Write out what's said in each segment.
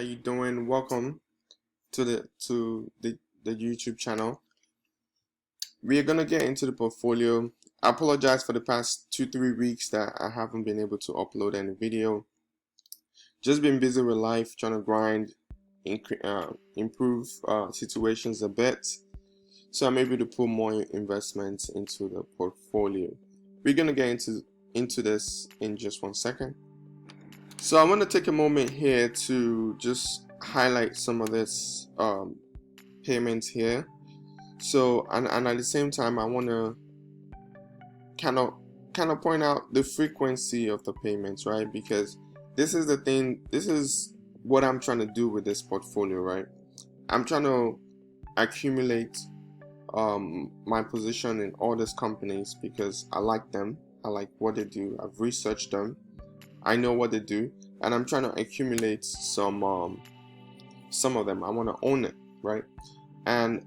How you doing? Welcome to the YouTube channel. We are gonna get into the portfolio. I apologize for the past 2-3 weeks that I haven't been able to upload any video. Just been busy with life, trying to grind, improve situations a bit, so I'm able to put more investments into the portfolio. We're gonna get into this in just 1 second. So I want to take a moment here to just highlight some of this payments here. So and at the same time, I want to kind of point out the frequency of the payments, right? Because this is the thing. This is what I'm trying to do with this portfolio, right? I'm trying to accumulate my position in all these companies because I like them. I like what they do. I've researched them. I know what they do, and I'm trying to accumulate some of them. I want to own it, right? And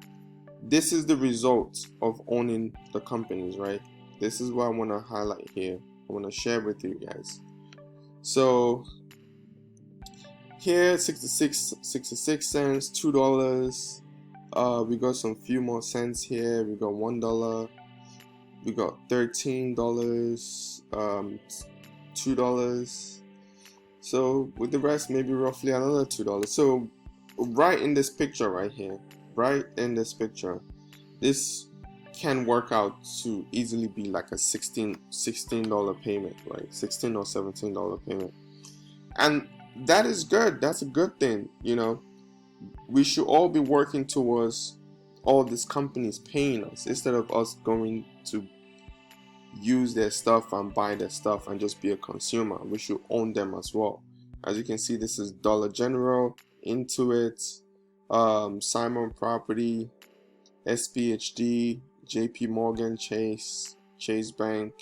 this is the result of owning the companies, right? This is what I want to highlight here. I want to share with you guys. So here, 66 cents, $2. We got some few more cents here. We got $1. We got $13. $2. So with the rest, maybe roughly another $2. So right in this picture right here, right in this picture, this can work out to easily be like a $16 payment, right? $16 or $17 payment, and that is good. That's a good thing. You know, we should all be working towards all these companies paying us instead of us going to use their stuff and buy their stuff and just be a consumer. We should own them as well. As you can see, this is Dollar General, Intuit, Simon Property, SPHD, JP Morgan Chase, Chase Bank,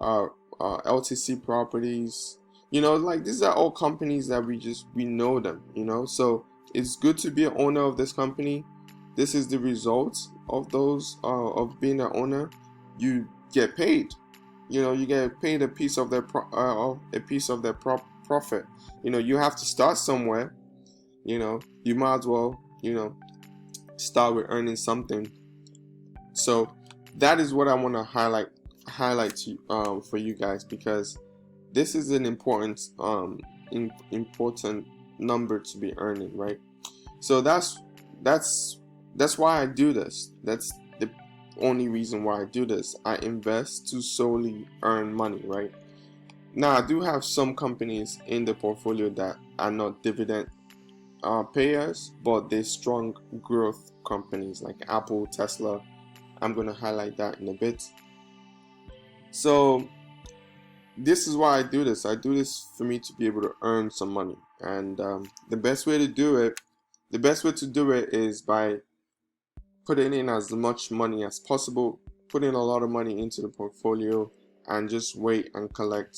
LTC Properties. You know, like these are all companies that we know them, you know. So it's good to be an owner of this company. This is the result of those of being an owner. You get paid. You know, you get paid a piece of their profit. You know, you have to start somewhere. You know, you might as well, you know, start with earning something. So that is what I want to highlight to for you guys, because this is an important important number to be earning, right? So that's why I do this. That's the only reason why I do this. I invest to solely earn money, right? Now I do have some companies in the portfolio that are not dividend payers, but they're strong growth companies like Apple, Tesla. I'm going to highlight that in a bit. So this is why I do this. I do this for me to be able to earn some money, and the best way to do it is by putting in as much money as possible, putting a lot of money into the portfolio, and just wait and collect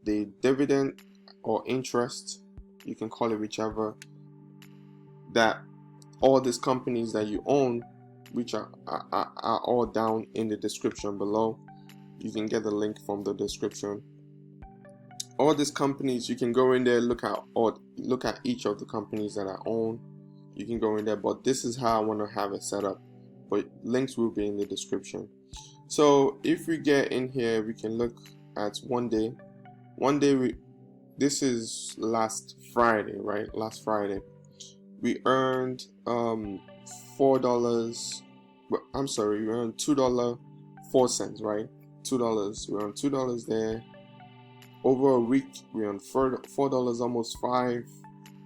the dividend or interest, you can call it whichever, that all these companies that you own, which are all down in the description below. You can get the link from the description. All these companies, you can go in there, look at each of the companies that I own. You can go in there, but this is how I want to have it set up. But links will be in the description. So if we get in here, we can look at one day. This is last Friday, right? Last Friday, we earned $4. I'm sorry, we earned $2.04, right? $2. We earned $2 there. Over a week, we earned $4, almost $5.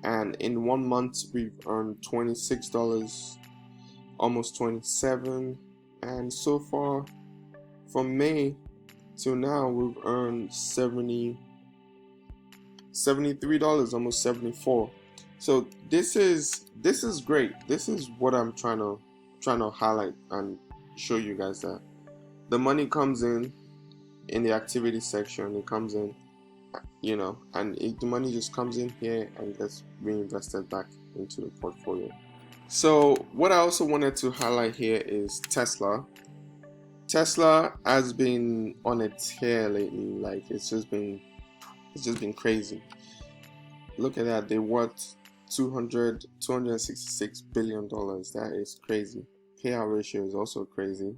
And in 1 month, we've earned $26, almost $27. And so far, from May till now, we've earned $73, almost $74. So this is great. This is what I'm trying to highlight and show you guys, that the money comes in the activity section. It comes in, you know, and the money just comes in here and gets reinvested back into the portfolio. So what I also wanted to highlight here is Tesla. Tesla has been on a tear lately. Like it's just been crazy. Look at that. They worth $266 billion. That is crazy. Payout ratio is also crazy.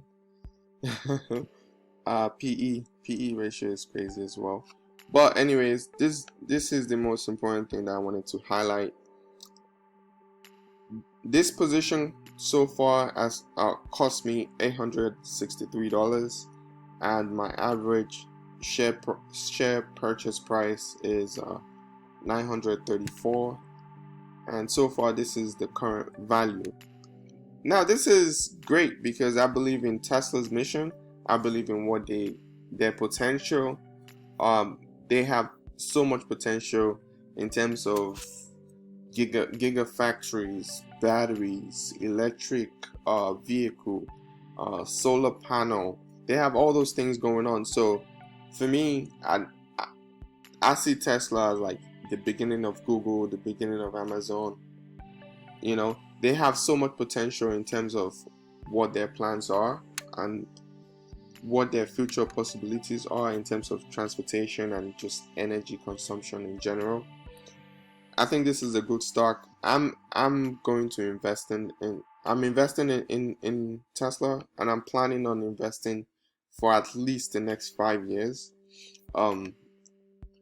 PE ratio is crazy as well. But anyways, this is the most important thing that I wanted to highlight. This position so far has cost me $863, and my average share purchase price is $934, and so far this is the current value. Now this is great because I believe in Tesla's mission. I believe in what their potential. They have so much potential in terms of gigafactories, batteries, electric vehicle, solar panel. They have all those things going on. So for me, I see Tesla as like the beginning of Google, the beginning of Amazon. You know, they have so much potential in terms of what their plans are and what their future possibilities are in terms of transportation and just energy consumption in general. I think this is a good stock. I'm going to invest I'm investing in Tesla, and I'm planning on investing for at least the next 5 years,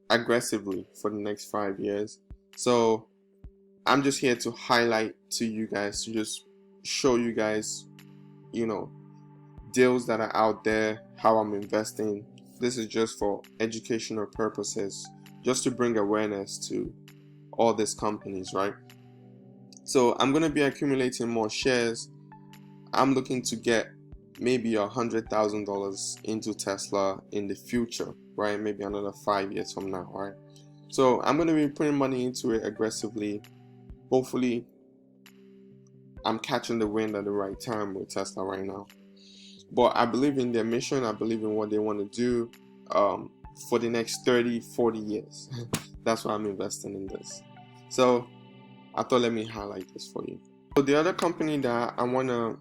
aggressively for the next 5 years. So I'm just here to highlight to you guys, to just show you guys, you know, deals that are out there, how I'm investing. This is just for educational purposes, just to bring awareness to all these companies, right? So I'm going to be accumulating more shares. I'm looking to get maybe $100,000 into Tesla in the future, right? Maybe another 5 years from now, right? So I'm going to be putting money into it aggressively. Hopefully I'm catching the wind at the right time with Tesla right now. But I believe in their mission. I believe in what they want to do for the next 30-40 years. That's why I'm investing in this. So I thought, let me highlight this for you. So the other company that I wanna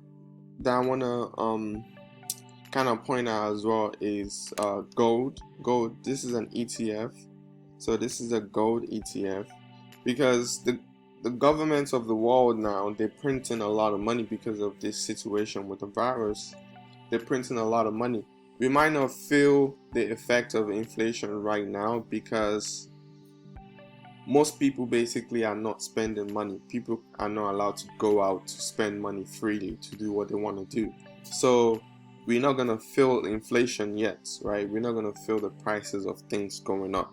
kind of point out as well is gold. This is an ETF. So this is a gold ETF because the governments of the world now, they're printing a lot of money because of this situation with the virus. They're printing a lot of money. We might not feel the effect of inflation right now because most people basically are not spending money. People are not allowed to go out to spend money freely to do what they want to do. So we're not going to feel inflation yet, right? We're not going to feel the prices of things going up.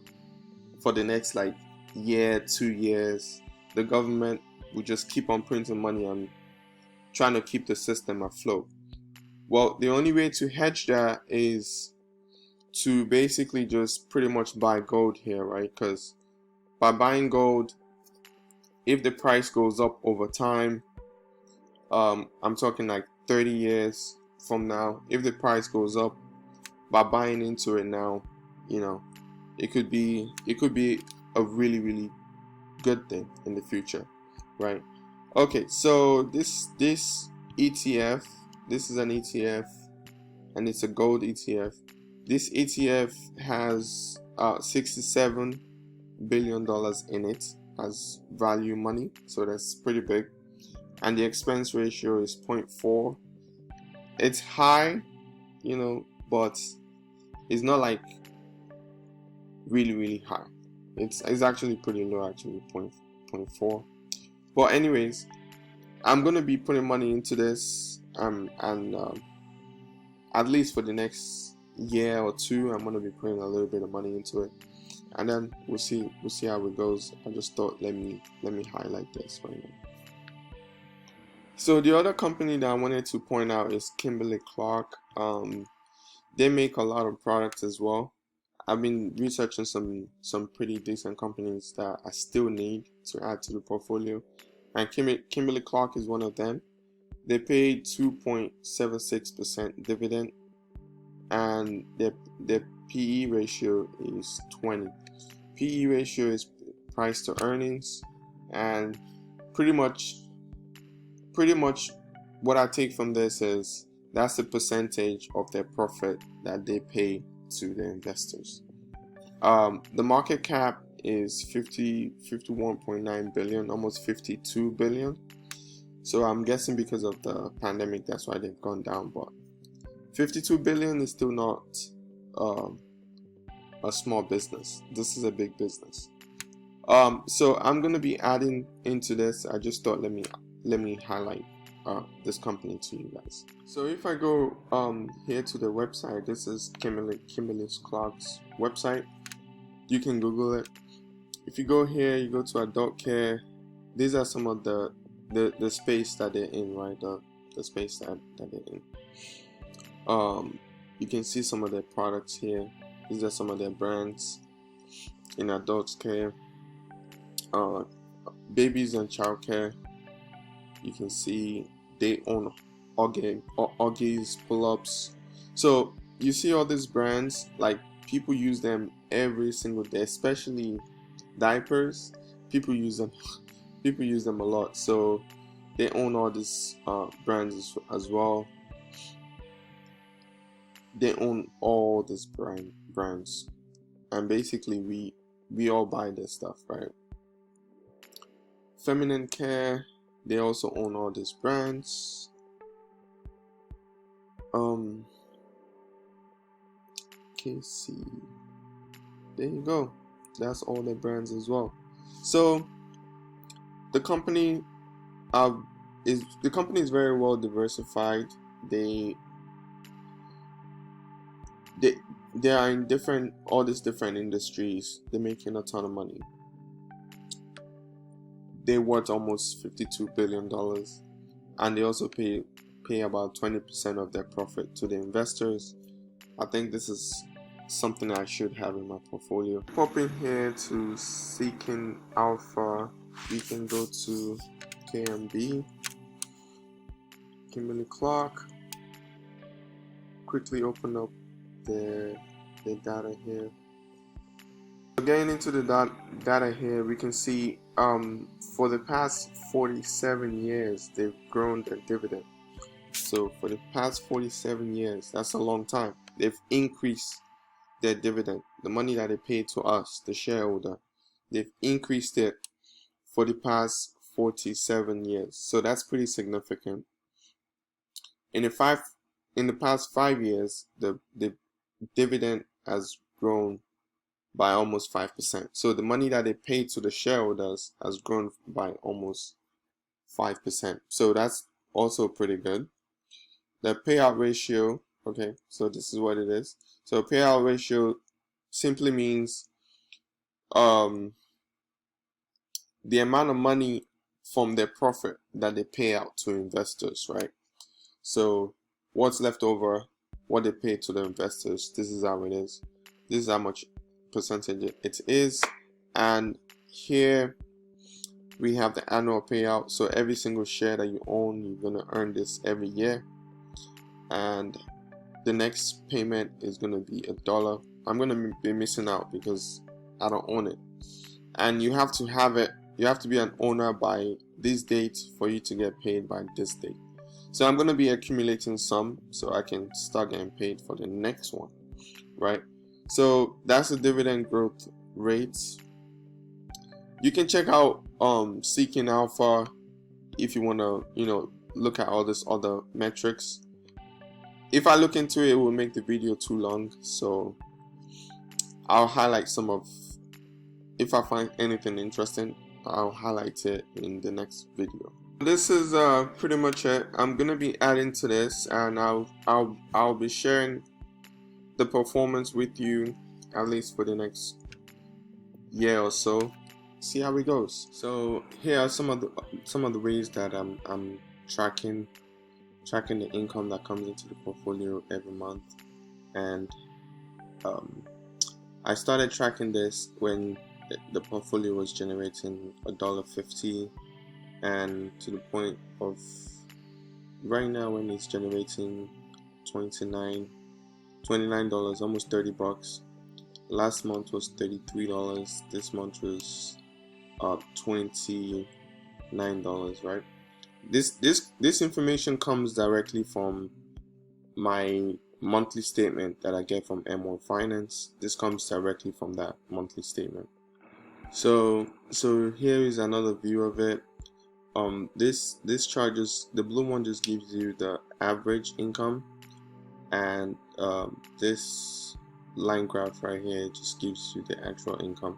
For the next like year, 2 years, the government will just keep on printing money and trying to keep the system afloat. Well, the only way to hedge that is to basically just pretty much buy gold here, right? Because by buying gold, if the price goes up over time, I'm talking like 30 years from now, if the price goes up, by buying into it now, you know, it could be a really good thing in the future, right? Okay, so this ETF, this is an ETF, and it's a gold ETF. This ETF has $67 billion in it as value money, so that's pretty big, and the expense ratio is 0.4. It's high, you know, but it's not like really high. It's actually pretty low, actually 0.4. But anyways, I'm gonna be putting money into this, and at least for the next year or two, I'm gonna be putting a little bit of money into it, and then we'll see how it goes. I just thought, let me highlight this right now. So the other company that I wanted to point out is Kimberly Clark. They make a lot of products as well. I've been researching some pretty decent companies that I still need to add to the portfolio, and Kimberly Clark is one of them. They paid 2.76% dividend, and their PE ratio is 20. PE ratio is price to earnings, and pretty much what I take from this is that's the percentage of their profit that they pay to the investors. The market cap is 51.9 billion, almost 52 billion. So I'm guessing because of the pandemic, that's why they've gone down. But 52 billion is still not a small business. This is a big business. So I'm gonna be adding into this. I just thought let me highlight this company to you guys. So if I go here to the website, this is Kimberly Clark's website. You can Google it. If you go here, you go to adult care. These are some of the space that they're in, right? The space that they're in. You can see some of their products here. These are some of their brands in adult care. Babies and child care. You can see they own Huggies, pull-ups. So you see all these brands, like people use them every single day, especially diapers. People use them a lot. So they own all these brands as well. They own all these brands, and basically we all buy this stuff, right? Feminine care, they also own all these brands. KC, there you go. That's all the brands as well. So the company is very well diversified. They are in all these different industries. They're making a ton of money. They're worth almost $52 billion, and they also pay about 20% of their profit to the investors. I think this is something I should have in my portfolio. Pop in here to Seeking Alpha. You can go to KMB, Kimberly Clark. Quickly open up the data here. Getting into the data here, we can see for the past 47 years they've grown their dividend. So for the past 47 years, that's a long time. They've increased their dividend, the money that they pay to us, the shareholder. They've increased it for the past 47 years. So that's pretty significant. In the past 5 years, the dividend has grown by almost 5%. So the money that they pay to the shareholders has grown by almost 5%. So that's also pretty good. The payout ratio, okay, so this is what it is. So payout ratio simply means the amount of money from their profit that they pay out to investors, right? So what's left over, what they pay to the investors, this is how it is. This is how much percentage it is. And here we have the annual payout. So every single share that you own, you're gonna earn this every year. And the next payment is gonna be $1. I'm gonna be missing out because I don't own it. And you have to have it. You have to be an owner by this date for you to get paid by this date. So I'm gonna be accumulating some so I can start getting paid for the next one, right? So that's the dividend growth rate. You can check out Seeking Alpha if you wanna, look at all this other metrics. If I look into it, it will make the video too long, so I'll highlight some of, if I find anything interesting, I'll highlight it in the next video. This is pretty much it. I'm gonna be adding to this, and I'll be sharing the performance with you at least for the next year or so. See how it goes. So here are some of the ways that I'm tracking the income that comes into the portfolio every month. And I started tracking this when the portfolio was generating $1.50, and to the point of right now when it's generating $29, almost $30. Last month was $33. This month was $29, right? This information comes directly from my monthly statement that I get from M1 Finance. This comes directly from that monthly statement. So here is another view of it. This chart, just the blue one, just gives you the average income, and this line graph right here just gives you the actual income.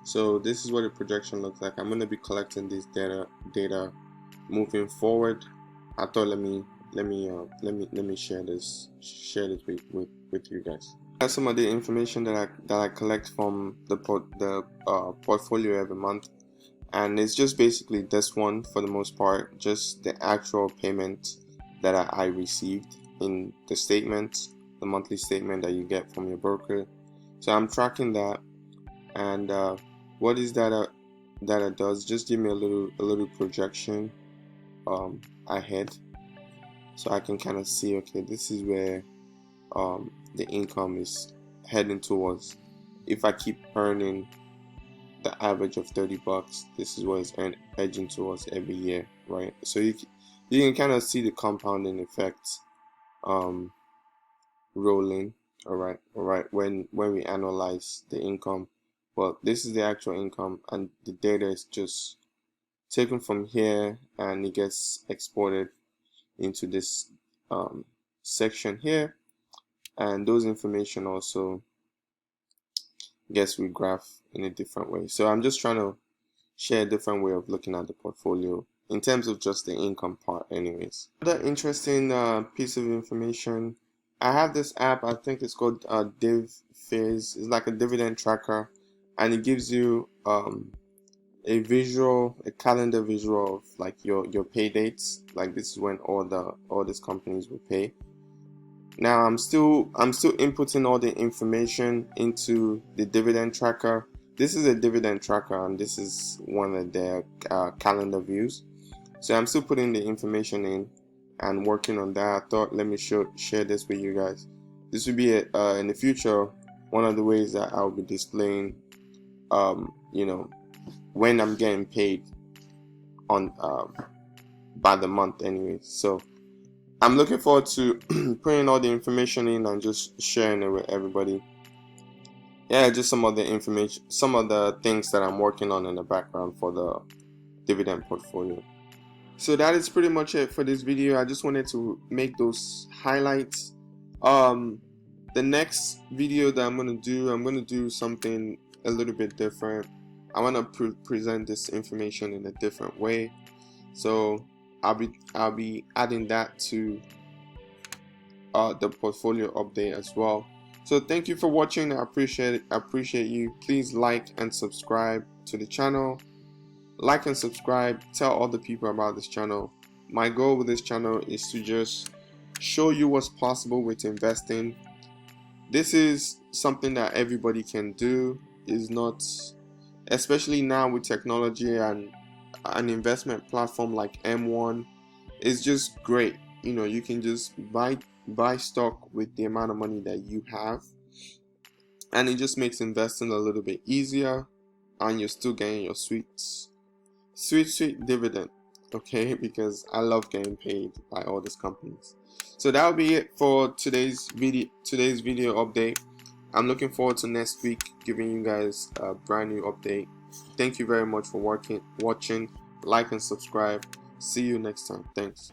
So this is what the projection looks like. I'm going to be collecting this data moving forward. I thought let me share this with you guys. That's some of the information that I collect from the portfolio every month, and it's just basically this one for the most part, just the actual payment that I received in the statement, the monthly statement that you get from your broker. So I'm tracking that, and what is that that does? Just give me a little projection ahead, so I can kind of see, okay, this is where the income is heading towards. If I keep earning the average of 30 bucks, this is what it's edging towards every year, right? So you can kind of see the compounding effect rolling. All right, when we analyze the income. Well, this is the actual income, and the data is just taken from here, and it gets exported into this section here, and those information also gets regraphed in a different way. So I'm just trying to share a different way of looking at the portfolio in terms of just the income part anyways. Another interesting piece of information, I have this app, I think it's called Dividend. It's like a dividend tracker, and it gives you a calendar visual of like your pay dates. Like this is when all these companies will pay. Now I'm still inputting all the information into the dividend tracker. This is a dividend tracker, and this is one of their calendar views. So I'm still putting the information in and working on that. I thought let me share this with you guys. This will be in the future one of the ways that I'll be displaying you know, when I'm getting paid on by the month anyways. So I'm looking forward to putting all the information in and just sharing it with everybody. Yeah, just some of the information, some of the things that I'm working on in the background for the dividend portfolio. So that is pretty much it for this video. I just wanted to make those highlights. The next video that I'm gonna do something a little bit different. I want to present this information in a different way. So I'll be adding that to the portfolio update as well. So thank you for watching. I appreciate you. Please like and subscribe to the channel. Like and subscribe. Tell other people about this channel. My goal with this channel is to just show you what's possible with investing. This is something that everybody can do. Is not, especially now with technology and an investment platform like M1 is just great. You know, you can just buy stock with the amount of money that you have, and it just makes investing a little bit easier, and you're still getting your sweet dividend, okay? Because I love getting paid by all these companies. So that'll be it for today's video update. I'm looking forward to next week giving you guys a brand new update. Thank you very much for watching. Like and subscribe. See you next time. Thanks.